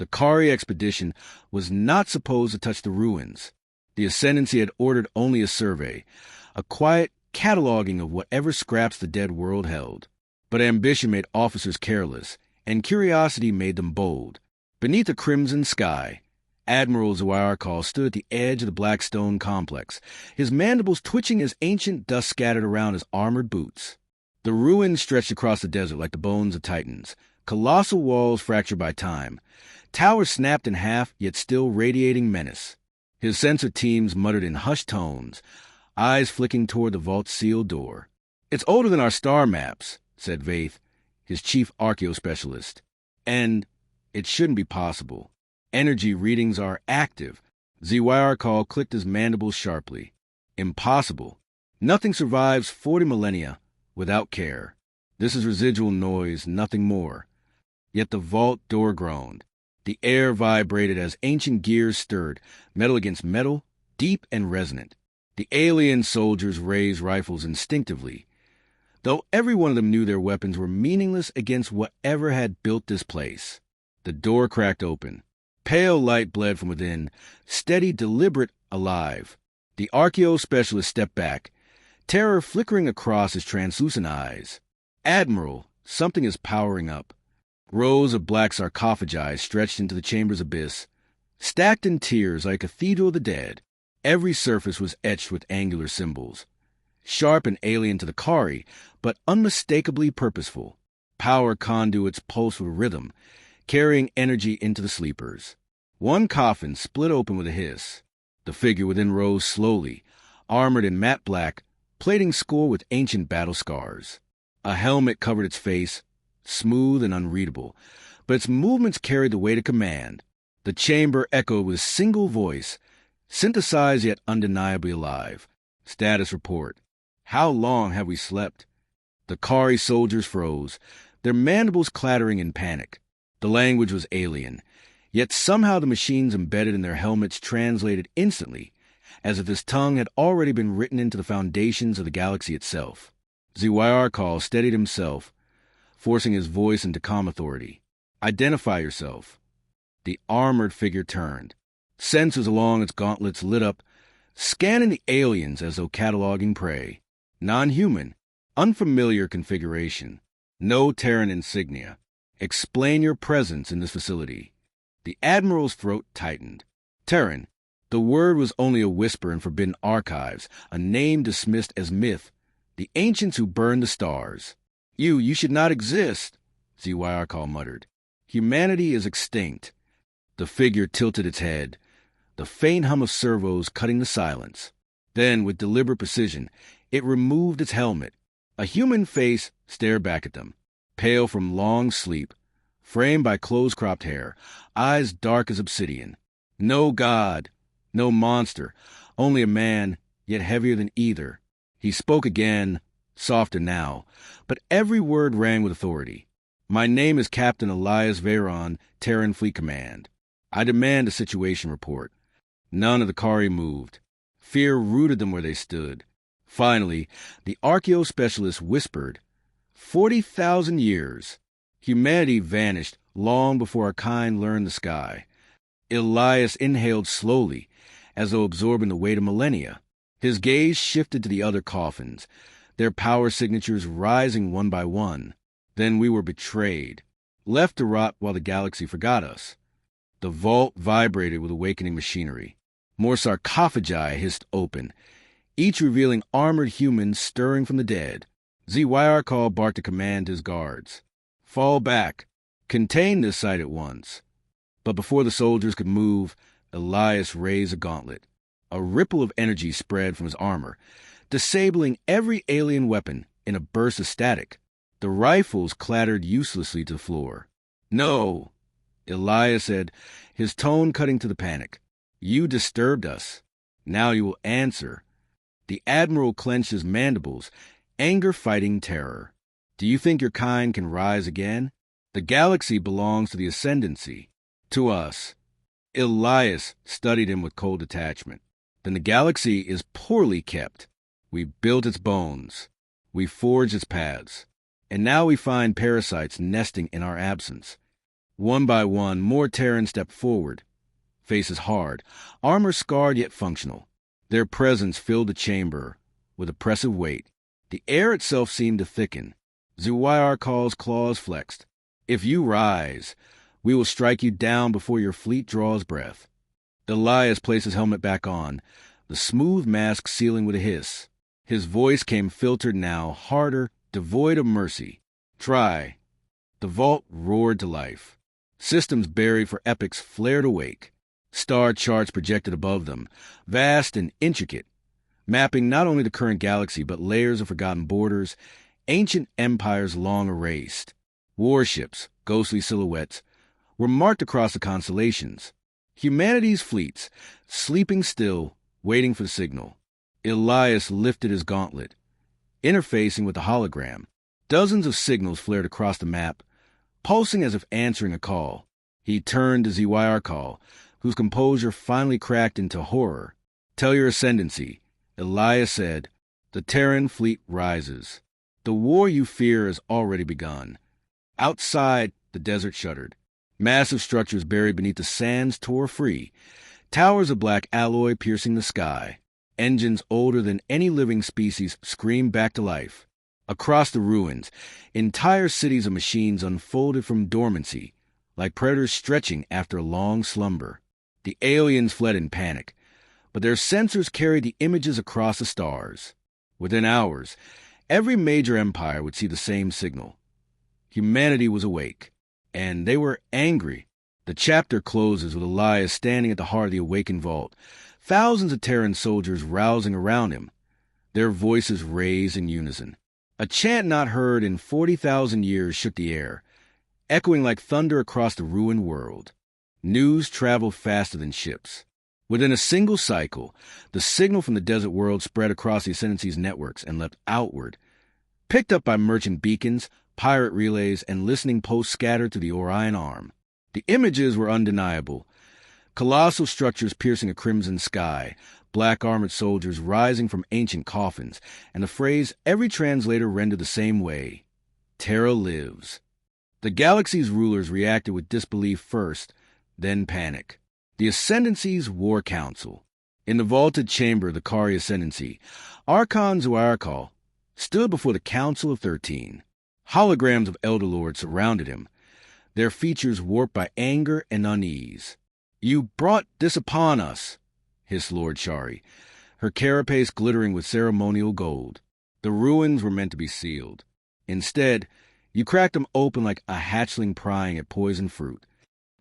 The Kari expedition was not supposed to touch the ruins. The Ascendancy had ordered only a survey, a quiet cataloging of whatever scraps the dead world held. But ambition made officers careless, and curiosity made them bold. Beneath a crimson sky, Admiral Zawayarkal stood at the edge of the black stone complex, his mandibles twitching as ancient dust scattered around his armored boots. The ruins stretched across the desert like the bones of titans, colossal walls fractured by time, towers snapped in half yet still radiating menace. His sensor teams muttered in hushed tones, eyes flicking toward the vault's sealed door. "It's older than our star maps," said Vaith, his chief archaeospecialist. "And it shouldn't be possible. Energy readings are active." Zawayarkal clicked his mandibles sharply. "Impossible. Nothing survives 40 millennia without care. This is residual noise, nothing more." Yet the vault door groaned. The air vibrated as ancient gears stirred, metal against metal, deep and resonant. The alien soldiers raised rifles instinctively, though every one of them knew their weapons were meaningless against whatever had built this place. The door cracked open. Pale light bled from within, steady, deliberate, alive. The archaeo-specialist stepped back, terror flickering across his translucent eyes. "Admiral, something is powering up." Rows of black sarcophagi stretched into the chamber's abyss, stacked in tiers like a cathedral of the dead. Every surface was etched with angular symbols, sharp and alien to the Kari, but unmistakably purposeful. Power conduits pulsed with rhythm, carrying energy into the sleepers. One coffin split open with a hiss. The figure within rose slowly, armored in matte black, plating scored with ancient battle scars. A helmet covered its face, smooth and unreadable, but its movements carried the weight of command. The chamber echoed with a single voice, synthesized yet undeniably alive. Status report. "How long have we slept?" The Kari soldiers froze, their mandibles clattering in panic. The language was alien, yet somehow the machines embedded in their helmets translated instantly, as if this tongue had already been written into the foundations of the galaxy itself. Zawayarkal steadied himself, forcing his voice into calm authority. "Identify yourself." The armored figure turned. Sensors along its gauntlets lit up, scanning the aliens as though cataloging prey. Non-human, unfamiliar configuration. No Terran insignia. Explain your presence in this facility. The Admiral's throat tightened. Terran. The word was only a whisper in forbidden archives, a name dismissed as myth. The ancients who burned the stars. You should not exist," Zawayarkal muttered. "Humanity is extinct." The figure tilted its head, the faint hum of servos cutting the silence. Then, with deliberate precision, it removed its helmet. A human face stared back at them, pale from long sleep, framed by close-cropped hair, eyes dark as obsidian. No god, no monster, only a man, yet heavier than either. He spoke again, softer now, but every word rang with authority. "My name is Captain Elias Veyron, Terran Fleet Command. I demand a situation report." None of the Kari moved. Fear rooted them where they stood. Finally, the archaeo-specialist whispered, 40,000 years. Humanity vanished long before our kind learned the sky. Elias inhaled slowly, as though absorbing the weight of millennia. His gaze shifted to the other coffins, their power signatures rising one by one. Then we were betrayed, left to rot while the galaxy forgot us. The vault vibrated with awakening machinery. More sarcophagi hissed open, each revealing armored humans stirring from the dead. Zawayarkal barked a command to his guards. "Fall back. Contain this site at once." But before the soldiers could move, Elias raised a gauntlet. A ripple of energy spread from his armor, disabling every alien weapon in a burst of static. The rifles clattered uselessly to the floor. "No," Elias said, his tone cutting to the panic. "You disturbed us. Now you will answer." The Admiral clenched his mandibles, anger fighting terror. "Do you think your kind can rise again? The galaxy belongs to the Ascendancy. To us." Elias studied him with cold detachment. "Then the galaxy is poorly kept. We built its bones. We forged its paths. And now we find parasites nesting in our absence. One by one, more Terrans stepped forward, faces hard, armor scarred yet functional. Their presence filled the chamber with oppressive weight. The air itself seemed to thicken. Zuwayarkal's claws flexed. If you rise, we will strike you down before your fleet draws breath. Elias placed his helmet back on, the smooth mask sealing with a hiss. His voice came filtered now, harder, devoid of mercy. Try. The vault roared to life. Systems buried for epochs flared awake. Star charts projected above them, vast and intricate, mapping not only the current galaxy but layers of forgotten borders, ancient empires long erased. Warships, ghostly silhouettes, were marked across the constellations. Humanity's fleets, sleeping still, waiting for the signal. Elias lifted his gauntlet, interfacing with the hologram. Dozens of signals flared across the map, pulsing as if answering a call. He turned to Zuwayarkal, whose composure finally cracked into horror. Tell your ascendancy, Elias said. The Terran fleet rises. The war you fear has already begun. Outside, the desert shuddered. Massive structures buried beneath the sands tore free, towers of black alloy piercing the sky. Engines older than any living species screamed back to life. Across the ruins, entire cities of machines unfolded from dormancy, like predators stretching after a long slumber. The aliens fled in panic, but their sensors carried the images across the stars. Within hours, every major empire would see the same signal. Humanity was awake, and they were angry. The chapter closes with Elias standing at the heart of the awakened vault, thousands of Terran soldiers rousing around him, their voices raised in unison. A chant not heard in 40,000 years shook the air, echoing like thunder across the ruined world. News traveled faster than ships. Within a single cycle, the signal from the desert world spread across the Ascendancy's networks and leapt outward, picked up by merchant beacons, pirate relays, and listening posts scattered to the Orion Arm. The images were undeniable. Colossal structures piercing a crimson sky, black armored soldiers rising from ancient coffins, and the phrase every translator rendered the same way: Terra lives. The galaxy's rulers reacted with disbelief first, then panic. The Ascendancy's War Council. In the vaulted chamber of the Kari Ascendancy, Archon Zuwayarkal stood before the Council of 13. Holograms of Elder Lords surrounded him, their features warped by anger and unease. You brought this upon us, hissed Lord Shari, her carapace glittering with ceremonial gold. The ruins were meant to be sealed. Instead, you cracked them open like a hatchling prying at poisoned fruit.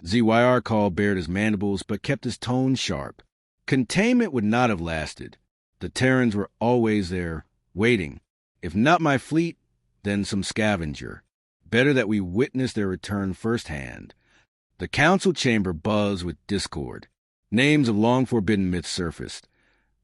Zuwayarkal bared his mandibles but kept his tone sharp. Containment would not have lasted. The Terrans were always there, waiting. If not my fleet, then some scavenger. Better that we witness their return firsthand. The council chamber buzzed with discord. Names of long-forbidden myths surfaced.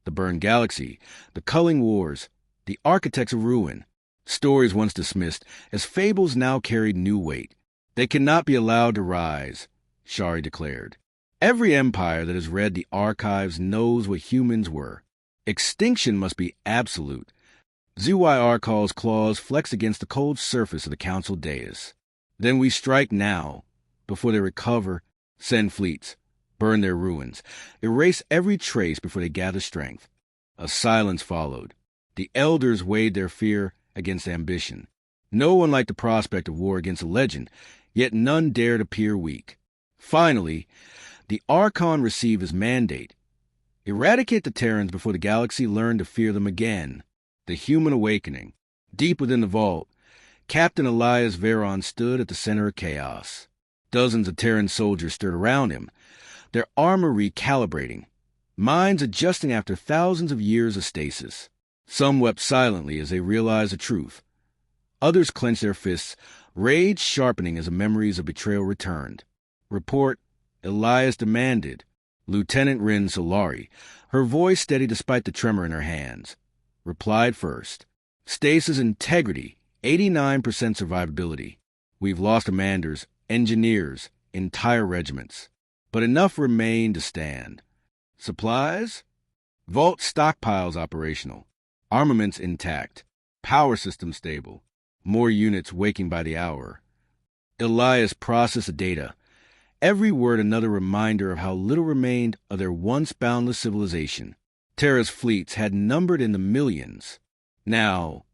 The burned galaxy, the culling wars, the architects of ruin. Stories once dismissed as fables now carried new weight. They cannot be allowed to rise, Shari declared. Every empire that has read the archives knows what humans were. Extinction must be absolute. Zuwayarkal's claws flex against the cold surface of the council dais. Then we strike now, before they recover, send fleets, burn their ruins, erase every trace before they gather strength. A silence followed. The elders weighed their fear against ambition. No one liked the prospect of war against a legend, yet none dared appear weak. Finally, the Archon received his mandate. Eradicate the Terrans before the galaxy learned to fear them again. The human awakening. Deep within the vault, Captain Elias Veron stood at the center of chaos. Dozens of Terran soldiers stirred around him, their armor recalibrating, minds adjusting after thousands of years of stasis. Some wept silently as they realized the truth. Others clenched their fists, rage sharpening as the memories of betrayal returned. Report, Elias demanded. Lieutenant Rin Solari, her voice steady despite the tremor in her hands, replied first. Stasis integrity, 89% survivability. We've lost commanders, engineers, entire regiments. But enough remain to stand. Supplies? Vault stockpiles operational. Armaments intact. Power system stable. More units waking by the hour. Elias processed the data, every word another reminder of how little remained of their once boundless civilization. Terra's fleets had numbered in the millions. Now,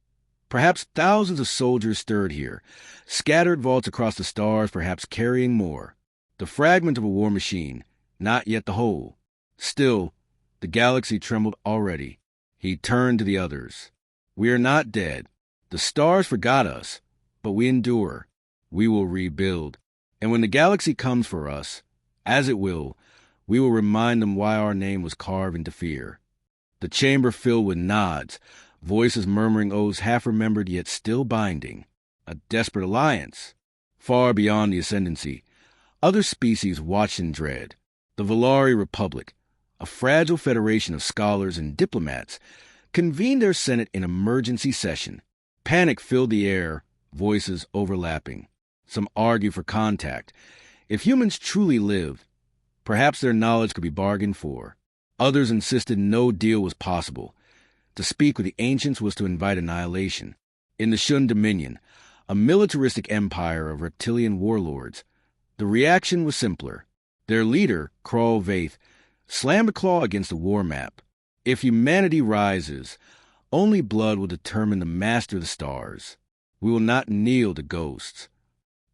perhaps thousands of soldiers stirred here, scattered vaults across the stars, perhaps carrying more. The fragment of a war machine, not yet the whole. Still, the galaxy trembled already. He turned to the others. We are not dead. The stars forgot us, but we endure. We will rebuild. And when the galaxy comes for us, as it will, we will remind them why our name was carved into fear. The chamber filled with nods, voices murmuring oaths half-remembered yet still binding. A desperate alliance. Far beyond the Ascendancy, other species watched in dread. The Valari Republic, a fragile federation of scholars and diplomats, convened their Senate in emergency session. Panic filled the air, voices overlapping. Some argued for contact. If humans truly lived, perhaps their knowledge could be bargained for. Others insisted no deal was possible. To speak with the ancients was to invite annihilation. In the Shun Dominion, a militaristic empire of reptilian warlords, the reaction was simpler. Their leader, Kral Vaith, slammed a claw against the war map. If humanity rises, only blood will determine the master of the stars. We will not kneel to ghosts.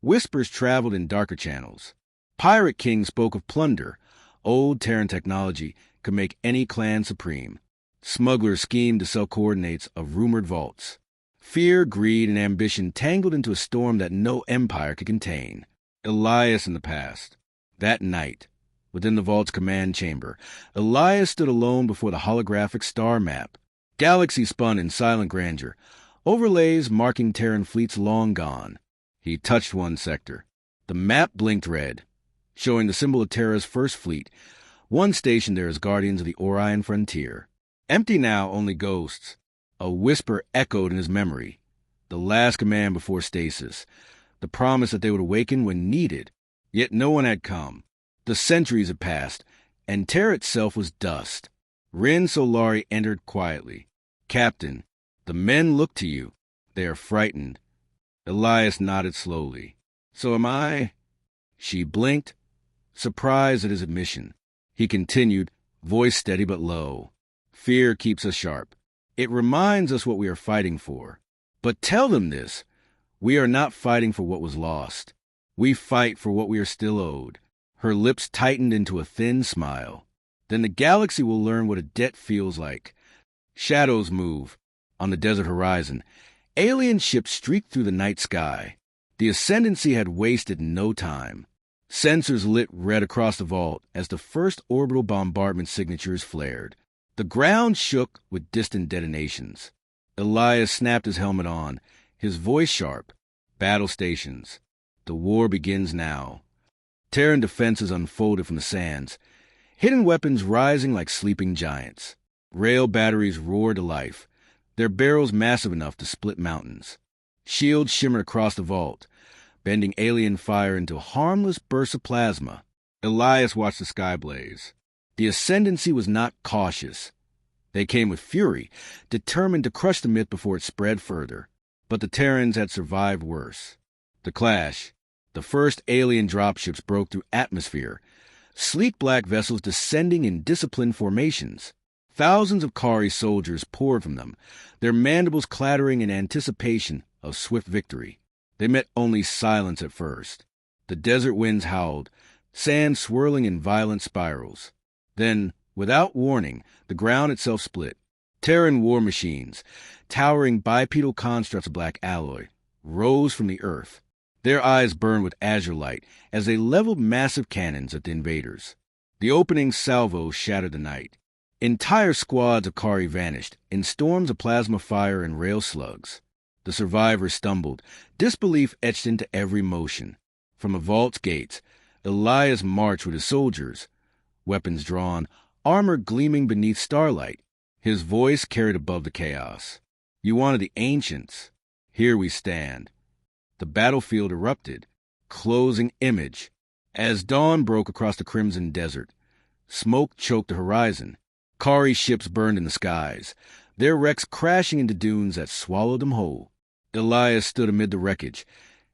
Whispers traveled in darker channels. Pirate kings spoke of plunder. Old Terran technology could make any clan supreme. Smugglers schemed to sell coordinates of rumored vaults. Fear, greed, and ambition tangled into a storm that no empire could contain. Elias in the past. That night, within the vault's command chamber, Elias stood alone before the holographic star map. Galaxy spun in silent grandeur, overlays marking Terran fleets long gone. He touched one sector. The map blinked red, showing the symbol of Terra's first fleet, one stationed there as guardians of the Orion frontier. Empty now, only ghosts. A whisper echoed in his memory. The last command before stasis. The promise that they would awaken when needed. Yet no one had come. The centuries had passed, and Terra itself was dust. Rin Solari entered quietly. Captain, the men look to you. They are frightened. Elias nodded slowly. So am I? She blinked, surprised at his admission. He continued, voice steady but low. Fear keeps us sharp. It reminds us what we are fighting for. But tell them this. We are not fighting for what was lost. We fight for what we are still owed. Her lips tightened into a thin smile. Then the galaxy will learn what a debt feels like. Shadows move. On the desert horizon, alien ships streaked through the night sky. The Ascendancy had wasted no time. Sensors lit red across the vault as the first orbital bombardment signatures flared. The ground shook with distant detonations. Elias snapped his helmet on, his voice sharp. Battle stations. The war begins now. Terran defenses unfolded from the sands, hidden weapons rising like sleeping giants. Rail batteries roared to life, their barrels massive enough to split mountains. Shields shimmered across the vault, bending alien fire into harmless bursts of plasma. Elias watched the sky blaze. The Ascendancy was not cautious. They came with fury, determined to crush the myth before it spread further. But the Terrans had survived worse. The clash. The first alien dropships broke through atmosphere, sleek black vessels descending in disciplined formations. Thousands of Kari soldiers poured from them, their mandibles clattering in anticipation of swift victory. They met only silence at first. The desert winds howled, sand swirling in violent spirals. Then, without warning, the ground itself split. Terran war machines, towering bipedal constructs of black alloy, rose from the earth. Their eyes burned with azure light as they leveled massive cannons at the invaders. The opening salvo shattered the night. Entire squads of Kari vanished in storms of plasma fire and rail slugs. The survivors stumbled, disbelief etched into every motion. From the vault's gates, Elias marched with his soldiers, weapons drawn, armor gleaming beneath starlight. His voice carried above the chaos. You wanted the ancients. Here we stand. The battlefield erupted, closing image. As dawn broke across the crimson desert, smoke choked the horizon. Kari ships burned in the skies, their wrecks crashing into dunes that swallowed them whole. Elias stood amid the wreckage,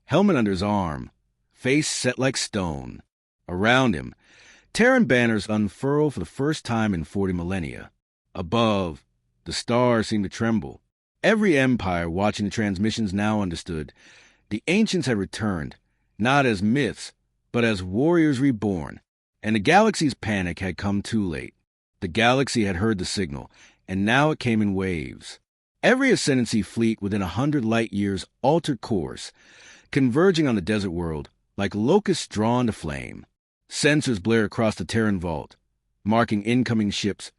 helmet under his arm, face set like stone. Around him, Terran banners unfurl for the first time in 40 millennia. Above, the stars seemed to tremble. Every empire watching the transmissions now understood the ancients had returned, not as myths, but as warriors reborn, and the galaxy's panic had come too late. The galaxy had heard the signal, and now it came in waves. Every ascendancy fleet within 100 light years altered course, converging on the desert world like locusts drawn to flame. Sensors blared across the Terran vault, marking incoming ships,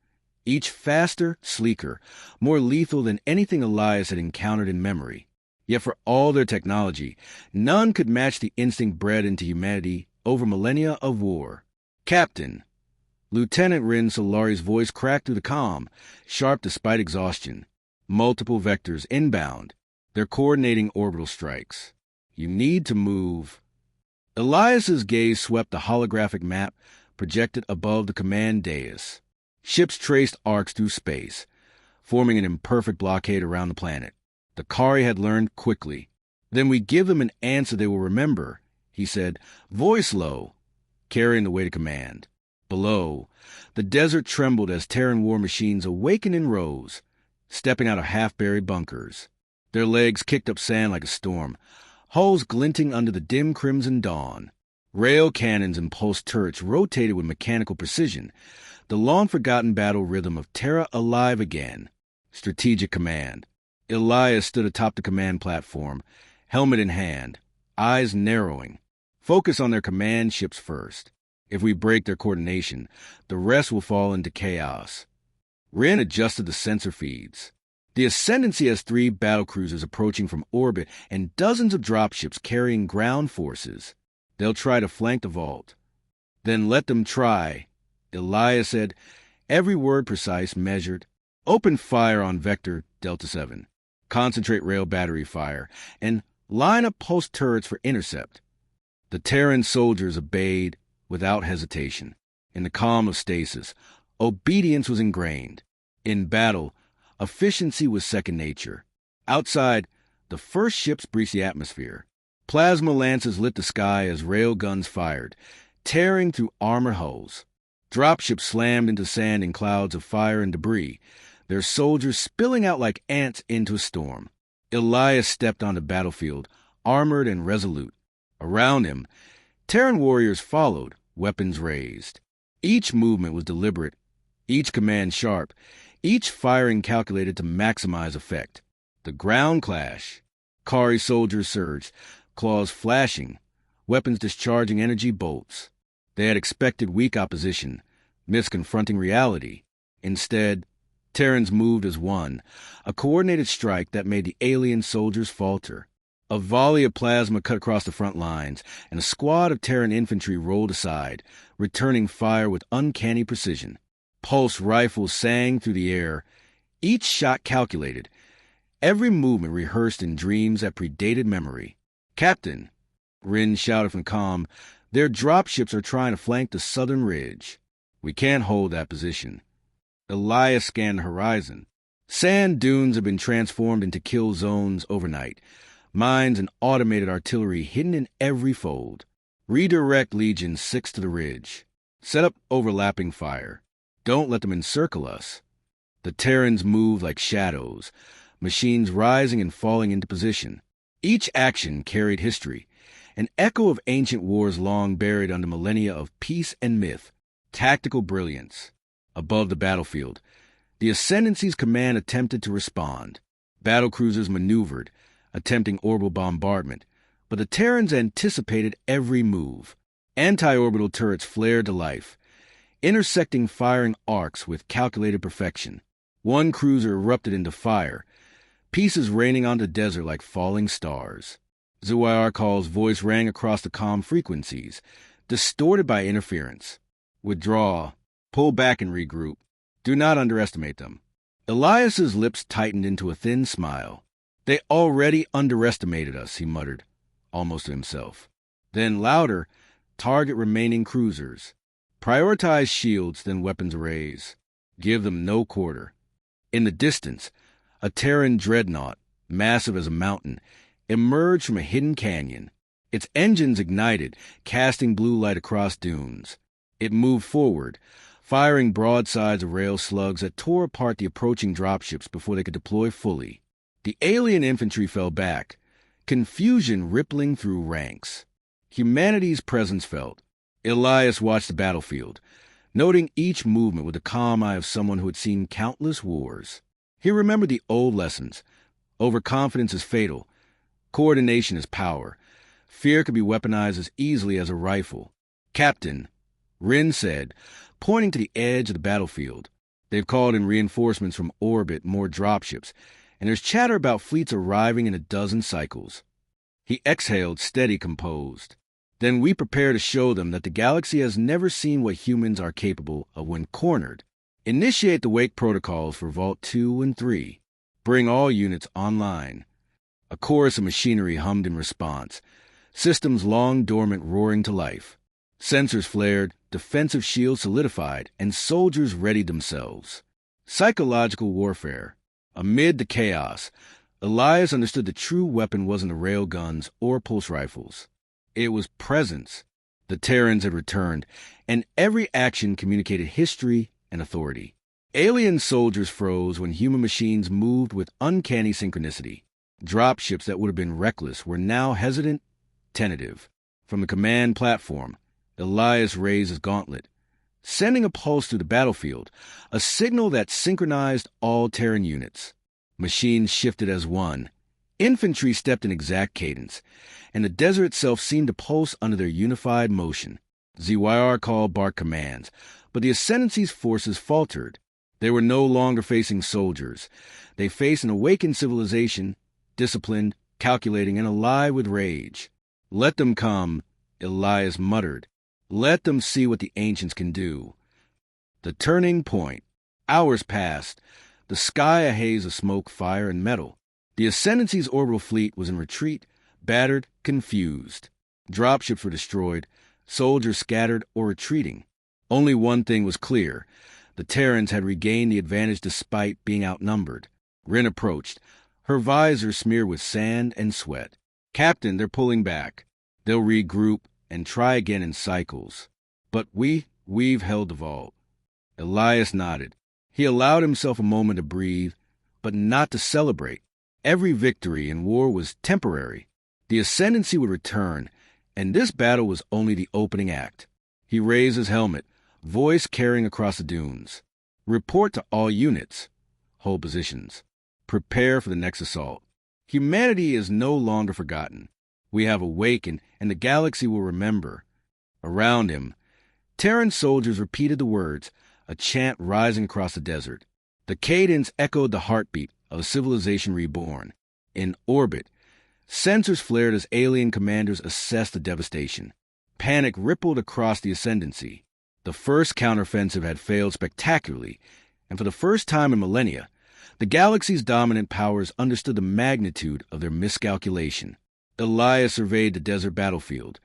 each faster, sleeker, more lethal than anything Elias had encountered in memory. Yet for all their technology, none could match the instinct bred into humanity over millennia of war. Captain! Lieutenant Rin Solari's voice cracked through the comm, sharp despite exhaustion. Multiple vectors inbound. They're coordinating orbital strikes. You need to move. Elias's gaze swept the holographic map projected above the command dais. Ships traced arcs through space, forming an imperfect blockade around the planet. The Kari had learned quickly. Then we give them an answer they will remember, he said, voice low, carrying the weight of command. Below, the desert trembled as Terran war machines awakened in rows, stepping out of half-buried bunkers. Their legs kicked up sand like a storm, hulls glinting under the dim crimson dawn. Rail cannons and pulse turrets rotated with mechanical precision, the long-forgotten battle rhythm of Terra alive again. Strategic command. Elias stood atop the command platform, helmet in hand, eyes narrowing. Focus on their command ships first. If we break their coordination, the rest will fall into chaos. Rin adjusted the sensor feeds. The Ascendancy has 3 battlecruisers approaching from orbit and dozens of dropships carrying ground forces. They'll try to flank the vault. Then let them try, Elias said, every word precise, measured. Open fire on Vector Delta 7. Concentrate rail battery fire, and line up pulse turrets for intercept. The Terran soldiers obeyed without hesitation. In the calm of stasis, obedience was ingrained. In battle, efficiency was second nature. Outside, the first ships breached the atmosphere. Plasma lances lit the sky as rail guns fired, tearing through armor hulls. Dropships slammed into sand in clouds of fire and debris, their soldiers spilling out like ants into a storm. Elias stepped on the battlefield, armored and resolute. Around him, Terran warriors followed, weapons raised. Each movement was deliberate, each command sharp, each firing calculated to maximize effect. The ground clash. Kari soldiers surged, claws flashing, weapons discharging energy bolts. They had expected weak opposition, myths confronting reality. Instead, Terrans moved as one, a coordinated strike that made the alien soldiers falter. A volley of plasma cut across the front lines, and a squad of Terran infantry rolled aside, returning fire with uncanny precision. Pulse rifles sang through the air, each shot calculated, every movement rehearsed in dreams that predated memory. Captain, Rin shouted from comm, their dropships are trying to flank the southern ridge. We can't hold that position. Elias scanned the horizon. Sand dunes have been transformed into kill zones overnight. Mines and automated artillery hidden in every fold. Redirect Legion 6 to the ridge. Set up overlapping fire. Don't let them encircle us. The Terrans moved like shadows, machines rising and falling into position. Each action carried history, an echo of ancient wars long buried under millennia of peace and myth, tactical brilliance. Above the battlefield, the Ascendancy's command attempted to respond. Battlecruisers maneuvered, attempting orbital bombardment, but the Terrans anticipated every move. Anti-orbital turrets flared to life, intersecting firing arcs with calculated perfection. One cruiser erupted into fire, pieces raining on the desert like falling stars. Zuayarkal's voice rang across the comm frequencies, distorted by interference. Withdraw. Pull back and regroup. Do not underestimate them. Elias's lips tightened into a thin smile. They already underestimated us, he muttered, almost to himself. Then louder, target remaining cruisers. Prioritize shields, then weapons arrays. Give them no quarter. In the distance, a Terran dreadnought, massive as a mountain, emerged from a hidden canyon. Its engines ignited, casting blue light across dunes. It moved forward, firing broadsides of rail slugs that tore apart the approaching dropships before they could deploy fully. The alien infantry fell back, confusion rippling through ranks. Humanity's presence felt. Elias watched the battlefield, noting each movement with the calm eye of someone who had seen countless wars. He remembered the old lessons. Overconfidence is fatal. Coordination is power. Fear could be weaponized as easily as a rifle. "Captain," Rin said, pointing to the edge of the battlefield. "They've called in reinforcements from orbit, more dropships, and there's chatter about fleets arriving in a dozen cycles." He exhaled, steady, composed. "Then we prepare to show them that the galaxy has never seen what humans are capable of when cornered. Initiate the wake protocols for Vault 2 and 3. Bring all units online." A chorus of machinery hummed in response, systems long dormant roaring to life. Sensors flared, defensive shields solidified, and soldiers readied themselves. Psychological warfare. Amid the chaos, Elias understood the true weapon wasn't the rail guns or pulse rifles. It was presence. The Terrans had returned, and every action communicated history and authority. Alien soldiers froze when human machines moved with uncanny synchronicity. Dropships that would have been reckless were now hesitant, tentative. From the command platform, Elias raised his gauntlet, sending a pulse through the battlefield, a signal that synchronized all Terran units. Machines shifted as one. Infantry stepped in exact cadence, and the desert itself seemed to pulse under their unified motion. ZYR called bark commands, but the Ascendancy's forces faltered. They were no longer facing soldiers. They faced an awakened civilization, disciplined, calculating, and alive with rage. "Let them come," Elias muttered. "Let them see what the ancients can do." The turning point. Hours passed, the sky a haze of smoke, fire, and metal. The Ascendancy's orbital fleet was in retreat, battered, confused. Dropships were destroyed, soldiers scattered or retreating. Only one thing was clear. The Terrans had regained the advantage despite being outnumbered. Rin approached, her visor smeared with sand and sweat. "Captain, they're pulling back. They'll regroup and try again in cycles. But we've held the vault." Elias nodded. He allowed himself a moment to breathe, but not to celebrate. Every victory in war was temporary. The Ascendancy would return, and this battle was only the opening act. He raised his helmet, voice carrying across the dunes. "Report to all units. Hold positions. Prepare for the next assault. Humanity is no longer forgotten. We have awakened, and the galaxy will remember." Around him, Terran soldiers repeated the words, a chant rising across the desert. The cadence echoed the heartbeat of a civilization reborn. In orbit, sensors flared as alien commanders assessed the devastation. Panic rippled across the Ascendancy. The first counteroffensive had failed spectacularly, and for the first time in millennia, the galaxy's dominant powers understood the magnitude of their miscalculation. Elias surveyed the desert battlefield,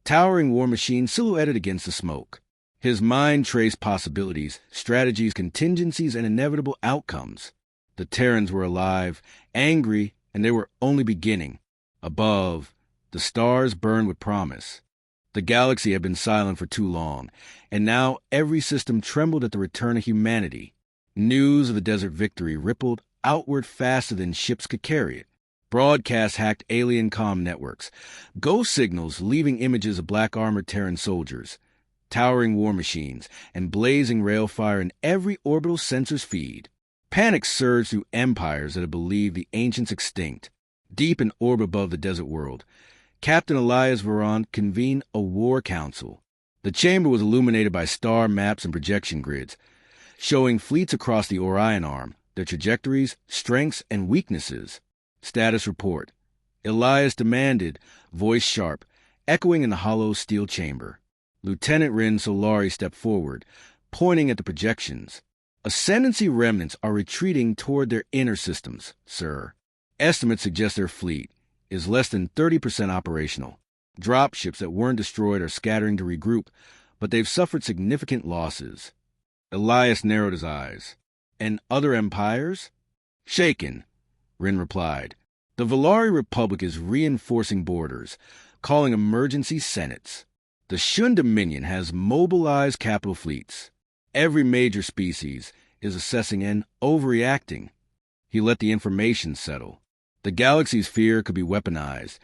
towering war machines silhouetted against the smoke. His mind traced possibilities, strategies, contingencies, and inevitable outcomes. The Terrans were alive, angry, and they were only beginning. Above, the stars burned with promise. The galaxy had been silent for too long, and now every system trembled at the return of humanity. News of the desert victory rippled outward faster than ships could carry it. Broadcasts hacked alien comm networks, ghost signals leaving images of black-armored Terran soldiers, towering war machines, and blazing rail fire in every orbital sensor's feed. Panic surged through empires that had believed the ancients extinct. Deep in orbit above the desert world, Captain Elias Veron convened a war council. The chamber was illuminated by star maps and projection grids, showing fleets across the Orion Arm, their trajectories, strengths, and weaknesses. Status report. Elias demanded, voice sharp, echoing in the hollow steel chamber. Lieutenant Rin Solari stepped forward, pointing at the projections. "Ascendancy remnants are retreating toward their inner systems, sir. Estimates suggest their fleet is less than 30% operational. Dropships that weren't destroyed are scattering to regroup, but they've suffered significant losses." Elias narrowed his eyes. "And other empires?" "Shaken," Rin replied. "The Valari Republic is reinforcing borders, calling emergency senates. The Shun Dominion has mobilized capital fleets. Every major species is assessing and overreacting. He let the information settle. The galaxy's fear could be weaponized,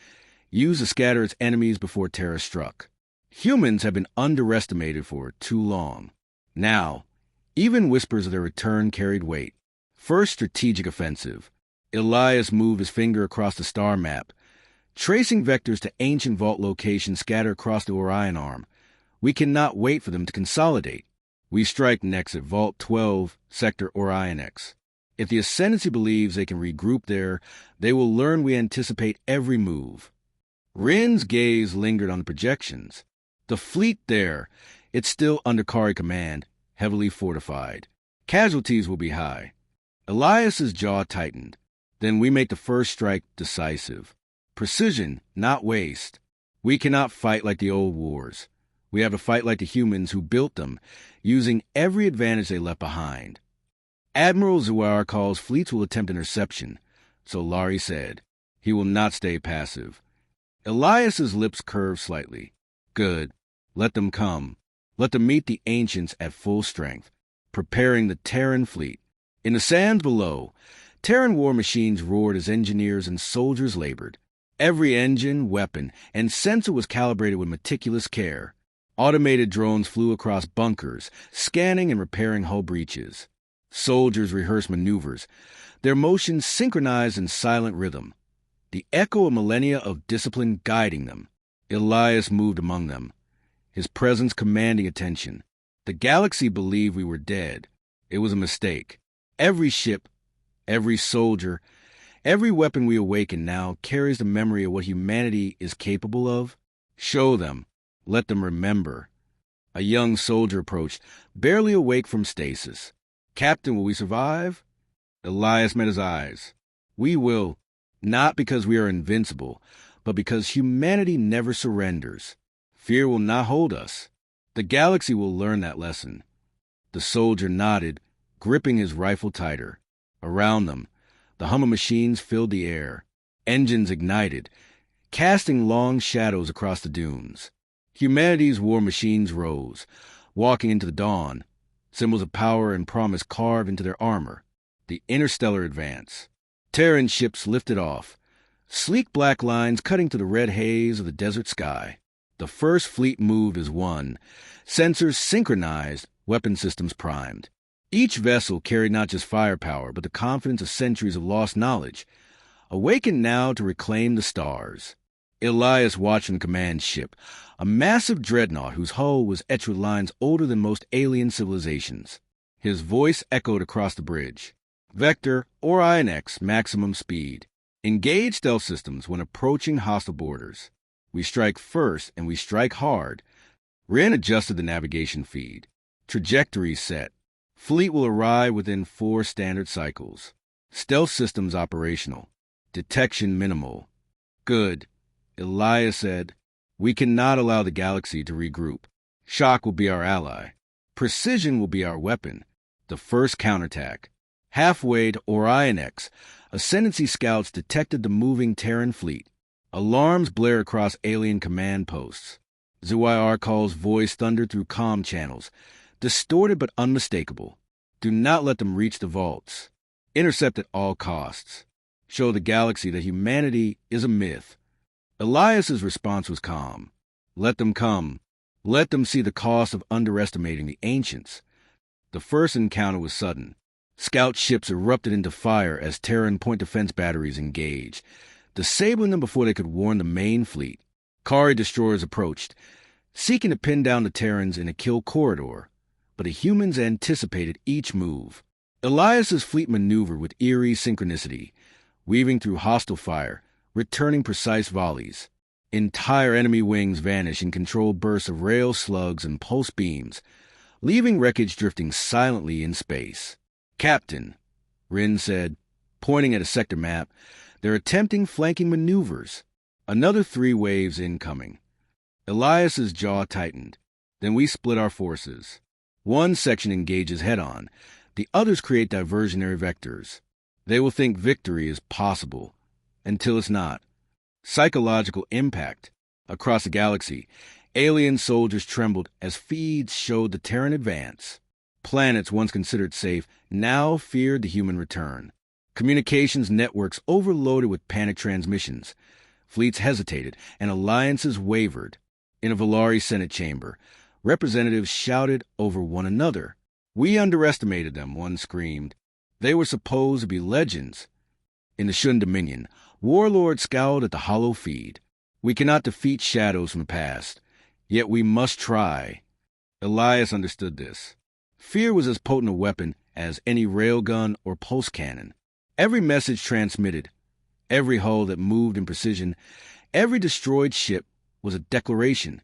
used to scatter its enemies before terror struck. Humans have been underestimated for too long. Now, even whispers of their return carried weight. First strategic offensive. Elias moved his finger across the star map, tracing vectors to ancient vault locations scattered across the Orion arm. We cannot wait for them to consolidate. We strike next at Vault 12, Sector Orion X. If the Ascendancy believes they can regroup there, they will learn we anticipate every move. Rin's gaze lingered on the projections. The fleet there, it's still under Kari command, heavily fortified. Casualties will be high. Elias's jaw tightened. Then we make the first strike decisive. Precision, not waste. We cannot fight like the old wars. We have to fight like the humans who built them, using every advantage they left behind. Admiral Zuar calls fleets will attempt interception, so Lari said. He will not stay passive. Elias's lips curved slightly. Good. Let them come. Let them meet the ancients at full strength, preparing the Terran fleet. In the sands below, Terran war machines roared as engineers and soldiers labored. Every engine, weapon, and sensor was calibrated with meticulous care. Automated drones flew across bunkers, scanning and repairing hull breaches. Soldiers rehearsed maneuvers, their motions synchronized in silent rhythm. The echo of millennia of discipline guiding them. Elias moved among them, his presence commanding attention. The galaxy believed we were dead. It was a mistake. Every ship, every soldier, every weapon we awaken now carries the memory of what humanity is capable of. Show them. Let them remember. A young soldier approached, barely awake from stasis. Captain, will we survive? Elias met his eyes. We will, not because we are invincible, but because humanity never surrenders. Fear will not hold us. The galaxy will learn that lesson. The soldier nodded, gripping his rifle tighter. Around them, the hum of machines filled the air. Engines ignited, casting long shadows across the dunes. Humanity's war machines rose, walking into the dawn, symbols of power and promise carved into their armor. The interstellar advance. Terran ships lifted off, sleek black lines cutting through the red haze of the desert sky. The first fleet moved as one, sensors synchronized, weapon systems primed. Each vessel carried not just firepower, but the confidence of centuries of lost knowledge, awakened now to reclaim the stars. Elias watched from the command ship, a massive dreadnought whose hull was etched with lines older than most alien civilizations. His voice echoed across the bridge. Vector, Orion X, maximum speed. Engage stealth systems when approaching hostile borders. We strike first, and we strike hard. Rin adjusted the navigation feed. Trajectory set. Fleet will arrive within 4 standard cycles. Stealth systems operational. Detection minimal. Good. Elias said, we cannot allow the galaxy to regroup. Shock will be our ally. Precision will be our weapon. The first counterattack. Halfway to Orion X, Ascendancy scouts detected the moving Terran fleet. Alarms blared across alien command posts. Zuiarkal's voice thundered through comm channels, distorted but unmistakable. Do not let them reach the vaults. Intercept at all costs. Show the galaxy that humanity is a myth. Elias's response was calm. Let them come. Let them see the cost of underestimating the ancients. The first encounter was sudden. Scout ships erupted into fire as Terran point defense batteries engaged, disabling them before they could warn the main fleet. Kari destroyers approached, seeking to pin down the Terrans in a kill corridor, but the humans anticipated each move. Elias's fleet maneuvered with eerie synchronicity, weaving through hostile fire, returning precise volleys. Entire enemy wings vanished in controlled bursts of rail slugs and pulse beams, leaving wreckage drifting silently in space. Captain, Rin said, pointing at a sector map, they're attempting flanking maneuvers. Another 3 waves incoming. Elias's jaw tightened. Then we split our forces. One section engages head-on. The others create diversionary vectors. They will think victory is possible, until it's not. Psychological impact. Across the galaxy, alien soldiers trembled as feeds showed the Terran advance. Planets once considered safe now feared the human return. Communications networks overloaded with panic transmissions. Fleets hesitated, and alliances wavered. In a Valari Senate chamber, representatives shouted over one another. "We underestimated them," one screamed. "They were supposed to be legends." In the Shun Dominion, warlords scowled at the hollow feed. "We cannot defeat shadows from the past, yet we must try." Elias understood this. Fear was as potent a weapon as any railgun or pulse cannon. Every message transmitted, every hull that moved in precision, every destroyed ship was a declaration.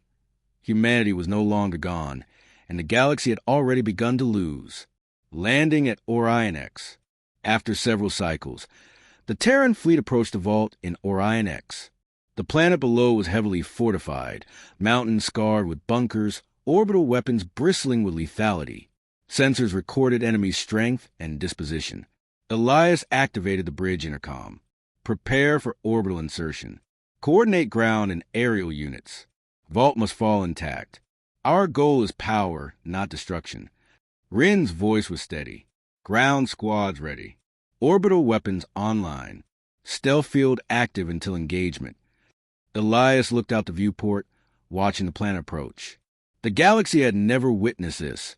Humanity was no longer gone, and the galaxy had already begun to lose. Landing at Orion X. After several cycles, the Terran fleet approached the vault in Orion X. The planet below was heavily fortified, mountains scarred with bunkers, orbital weapons bristling with lethality. Sensors recorded enemy strength and disposition. Elias activated the bridge intercom. "Prepare for orbital insertion. Coordinate ground and aerial units. Vault must fall intact. Our goal is power, not destruction." Rin's voice was steady. "Ground squads ready. Orbital weapons online. Stealth field active until engagement." Elias looked out the viewport, watching the planet approach. The galaxy had never witnessed this.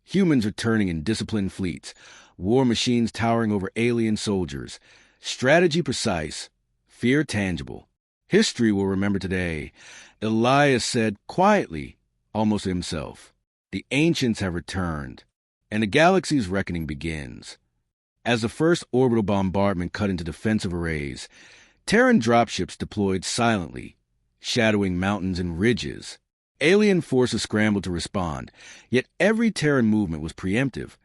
Humans returning in disciplined fleets, war machines towering over alien soldiers, strategy precise, fear tangible. "History will remember today," Elias said quietly, almost to himself. "The ancients have returned, and the galaxy's reckoning begins." As the first orbital bombardment cut into defensive arrays, Terran dropships deployed silently, shadowing mountains and ridges. Alien forces scrambled to respond, yet every Terran movement was preemptive.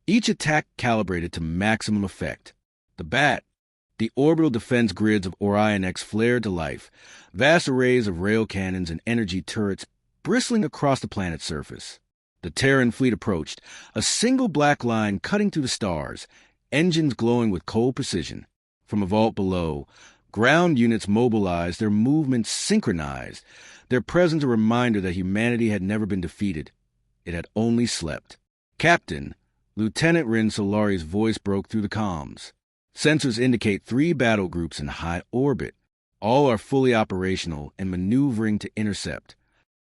Each attack calibrated to maximum effect. The Bat, the orbital defense grids of Orion X flared to life, vast arrays of rail cannons and energy turrets bristling across the planet's surface. The Terran fleet approached, a single black line cutting through the stars, engines glowing with cold precision. From a vault below, ground units mobilized, their movements synchronized, their presence a reminder that humanity had never been defeated. It had only slept. "Captain," Lieutenant Rin Solari's voice broke through the comms. "Sensors indicate 3 battle groups in high orbit. All are fully operational and maneuvering to intercept."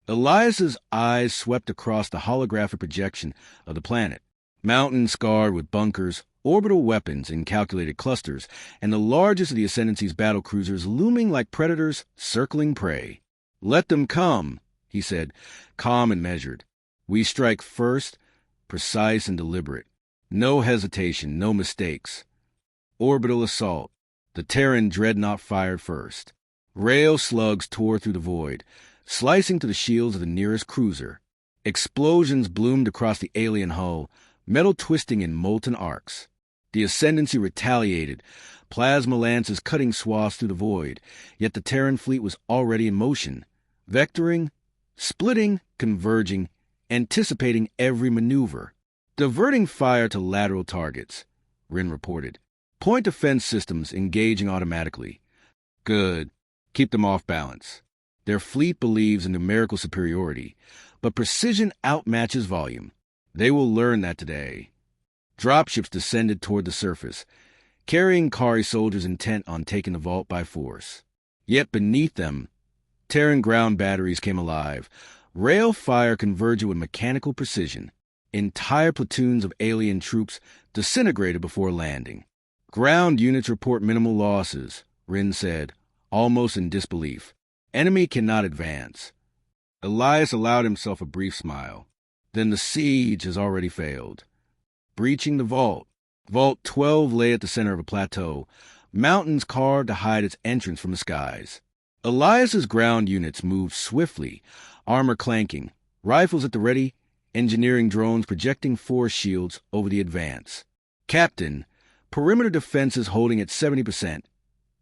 Elias's eyes swept across the holographic projection of the planet. Mountains scarred with bunkers, orbital weapons in calculated clusters, and the largest of the Ascendancy's battle cruisers looming like predators circling prey. "Let them come," he said, calm and measured. "We strike first, precise and deliberate. No hesitation, no mistakes. Orbital assault." The Terran dreadnought fired first. Rail slugs tore through the void, slicing to the shields of the nearest cruiser. Explosions bloomed across the alien hull, metal twisting in molten arcs. The Ascendancy retaliated, plasma lances cutting swaths through the void, yet the Terran fleet was already in motion, vectoring, splitting, converging, anticipating every maneuver. "Diverting fire to lateral targets," Rin reported. "Point defense systems engaging automatically." "Good. Keep them off balance." Their fleet believes in numerical superiority, but precision outmatches volume. They will learn that today. Dropships descended toward the surface, carrying Kari soldiers intent on taking the vault by force. Yet beneath them, Terran ground batteries came alive, rail fire converging with mechanical precision. Entire platoons of alien troops disintegrated before landing. "Ground units report minimal losses," Rin said, almost in disbelief. "Enemy cannot advance." Elias allowed himself a brief smile. "Then the siege has already failed." Breaching the vault. Vault 12 lay at the center of a plateau, mountains carved to hide its entrance from the skies. Elias's ground units moved swiftly, armor clanking, rifles at the ready, engineering drones projecting force shields over the advance. "Captain, perimeter defense is holding at 70%,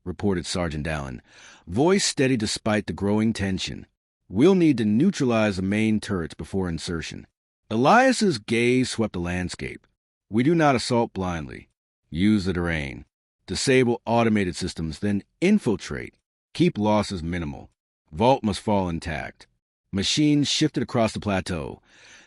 reported Sergeant Dallin, voice steady despite the growing tension. "We'll need to neutralize the main turrets before insertion." Elias's gaze swept the landscape. "We do not assault blindly. Use the terrain. Disable automated systems, then infiltrate. Keep losses minimal. Vault must fall intact. Machines shifted across the plateau,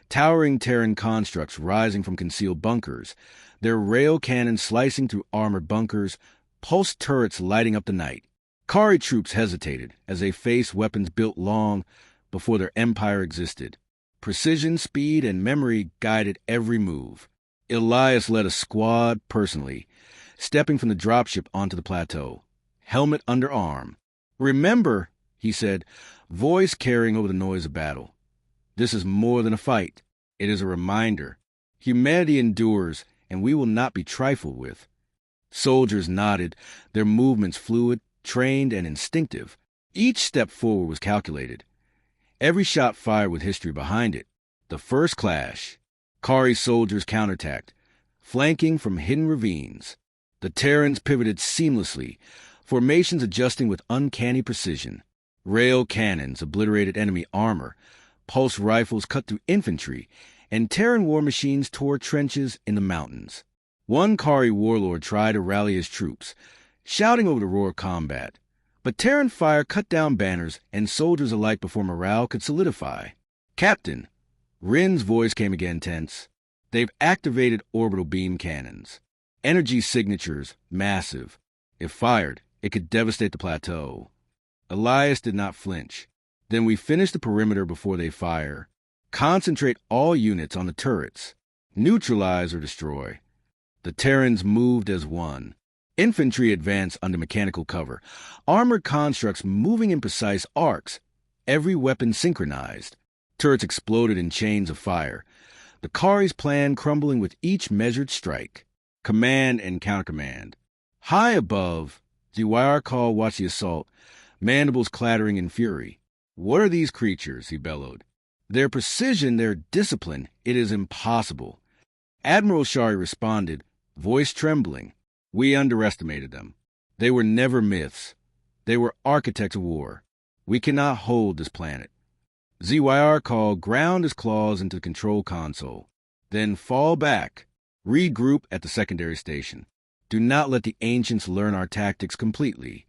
towering Terran constructs rising from concealed bunkers, their rail cannons slicing through armored bunkers, pulse turrets lighting up the night. Kari troops hesitated as they faced weapons built long before their empire existed. Precision, speed, and memory guided every move. Elias led a squad personally, stepping from the dropship onto the plateau, helmet under arm. "Remember," he said, voice carrying over the noise of battle, "this is more than a fight. It is a reminder. Humanity endures, and we will not be trifled with." Soldiers nodded, their movements fluid, trained, and instinctive. Each step forward was calculated. Every shot fired with history behind it. The first clash. Kari soldiers counterattacked, flanking from hidden ravines. The Terrans pivoted seamlessly, formations adjusting with uncanny precision. Rail cannons obliterated enemy armor, pulse rifles cut through infantry, and Terran war machines tore trenches in the mountains. One Kari warlord tried to rally his troops, shouting over the roar of combat. But Terran fire cut down banners and soldiers alike before morale could solidify. "Captain," Rin's voice came again tense. "They've activated orbital beam cannons. Energy signatures massive. If fired, it could devastate the plateau." Elias did not flinch. "Then we finish the perimeter before they fire. Concentrate all units on the turrets. Neutralize or destroy." The Terrans moved as one. Infantry advanced under mechanical cover, armored constructs moving in precise arcs, every weapon synchronized. Turrets exploded in chains of fire, the Kari's plan crumbling with each measured strike. Command and countercommand. High above, Ziwayarkal watched the assault, mandibles clattering in fury. "What are these creatures?" he bellowed. "Their precision, their discipline, it is impossible." Admiral Shari responded, voice trembling. "We underestimated them. They were never myths. They were architects of war. We cannot hold this planet." Ziwayarkal ground his claws into the control console. "Then fall back. Regroup at the secondary station. Do not let the ancients learn our tactics completely."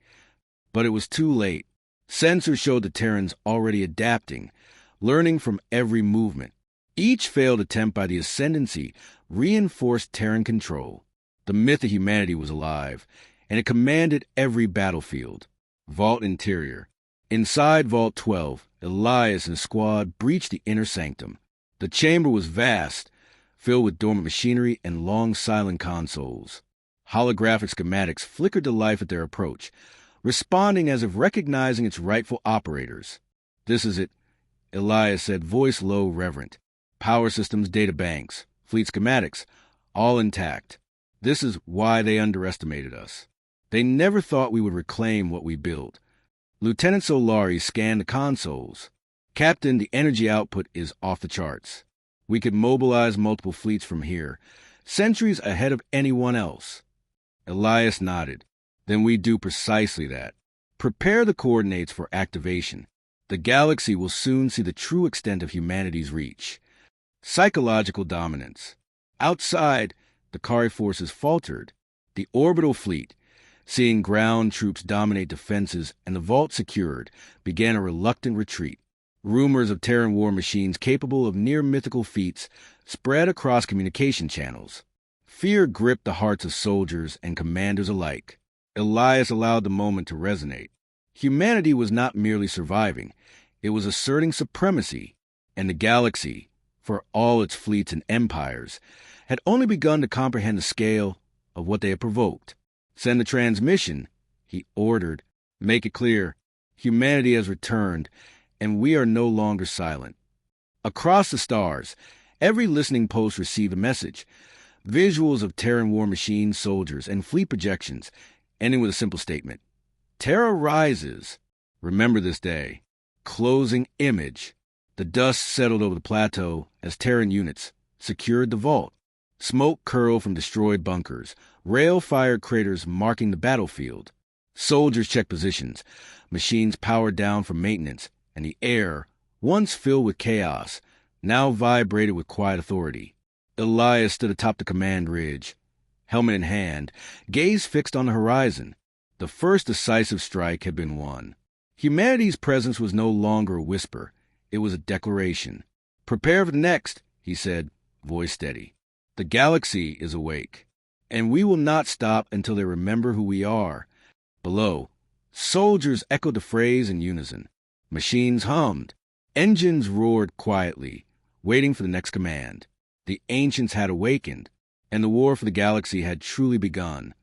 But it was too late. Sensors showed the Terrans already adapting, learning from every movement. Each failed attempt by the Ascendancy reinforced Terran control. The myth of humanity was alive, and it commanded every battlefield. Vault interior. Inside Vault 12, Elias and his squad breached the inner sanctum. The chamber was vast, filled with dormant machinery and long silent consoles. Holographic schematics flickered to life at their approach, responding as if recognizing its rightful operators. "This is it," Elias said, voice low, reverent. "Power systems, data banks, fleet schematics, all intact. This is why they underestimated us. They never thought we would reclaim what we built." Lieutenant Solari scanned the consoles. "Captain, the energy output is off the charts. We could mobilize multiple fleets from here, centuries ahead of anyone else." Elias nodded. "Then we do precisely that. Prepare the coordinates for activation. The galaxy will soon see the true extent of humanity's reach. Psychological dominance. Outside, the Kari forces faltered. The orbital fleet, seeing ground troops dominate defenses and the vault secured, began a reluctant retreat. Rumors of Terran war machines capable of near-mythical feats spread across communication channels. Fear gripped the hearts of soldiers and commanders alike. Elias allowed the moment to resonate. Humanity was not merely surviving, it was asserting supremacy, and the galaxy, for all its fleets and empires, had only begun to comprehend the scale of what they had provoked. "Send the transmission," he ordered. "Make it clear. Humanity has returned, and we are no longer silent." Across the stars, every listening post received a message. Visuals of Terran war machines, soldiers, and fleet projections, ending with a simple statement. "Terra rises. Remember this day." Closing image. The dust settled over the plateau as Terran units secured the vault. Smoke curled from destroyed bunkers, rail-fired craters marking the battlefield. Soldiers checked positions, machines powered down for maintenance, and the air, once filled with chaos, now vibrated with quiet authority. Elias stood atop the command ridge, helmet in hand, gaze fixed on the horizon. The first decisive strike had been won. Humanity's presence was no longer a whisper. It was a declaration. "Prepare for the next," he said, voice steady. "The galaxy is awake, and we will not stop until they remember who we are." Below, soldiers echoed the phrase in unison. Machines hummed. Engines roared quietly, waiting for the next command. The ancients had awakened, and the war for the galaxy had truly begun.